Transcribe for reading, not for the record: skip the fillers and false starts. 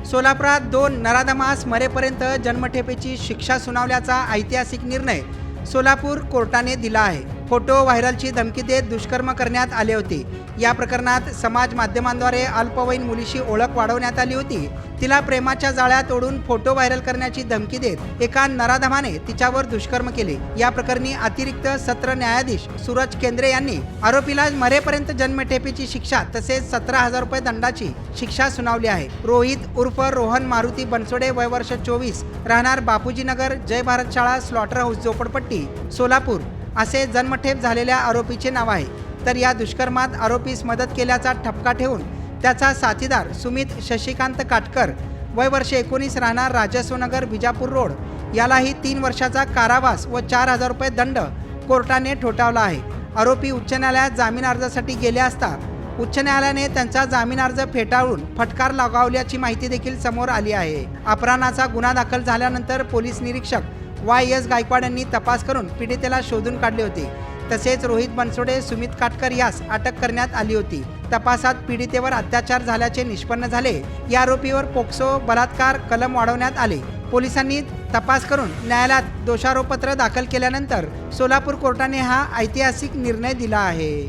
सोलापुरात 2 नराधमास मरेपर्यंत जन्मठेपेची शिक्षा सुनावल्याचा ऐतिहासिक निर्णय सोलापूर कोर्टाने दिला आहे। फोटो व्हायरलची धमकी देत दुष्कर्म करण्यात आले होते। या प्रकरणात समाज माध्यमांद्वारे अल्पवयीन मुलीशी ओळख वाढवण्यात आली होती। तिला प्रेमाच्या जाळ्यात ओढून फोटो व्हायरल करण्याची धमकी देत एका नराधमाने तिच्यावर दुष्कर्म केले। या प्रकरणी अतिरिक्त सत्र न्यायाधीश सूरज केंद्रे यांनी आरोपीला मरेपर्यंत जन्मठेपेची शिक्षा तसेच 17,000 रुपये दंडाची शिक्षा सुनावली आहे। रोहित उर्फ रोहन मारुती बनसोडे, वय वर्ष 24, राहणार बापूजी नगर, जय भारत शाळा, स्लॉटर हाऊस, झोपडपट्टी, सोलापूर असे जन्मठेप झालेल्या आरोपीचे नाव आहे। तर या दुष्कर्मात आरोपीस मदत केल्याचा ठपका ठेवून त्याचा साथीदार सुमित शशिकांत काटकर, वय वर्ष 19, राहणार राजस्वनगर, विजापूर रोड, यालाही 3 वर्षाचा कारावास व 4,000 रुपये दंड कोर्टाने ठोठावला आहे। आरोपी उच्च न्यायालयात जामीन अर्जासाठी गेले असता उच्च न्यायालयाने त्यांचा जामीन अर्ज फेटाळून फटकार लगावल्याची माहिती देखील समोर आली आहे। अपहरणाचा गुन्हा दाखल झाल्यानंतर पोलीस निरीक्षक YS गायकवाड यांनी तपास करून पीडितेला शोधून काढले होते। तसेच रोहित बनसोडे, सुमित काटकर यास अटक करण्यात आली होती। तपासात पीडितेवर अत्याचार झाल्याचे निष्पन्न झाले। या आरोपीवर पोक्सो बलात्कार कलम वाढवण्यात आले। पोलिसांनी तपास करून न्यायालयात दोषारोपपत्र दाखल केल्यानंतर सोलापूर कोर्टाने हा ऐतिहासिक निर्णय दिला आहे।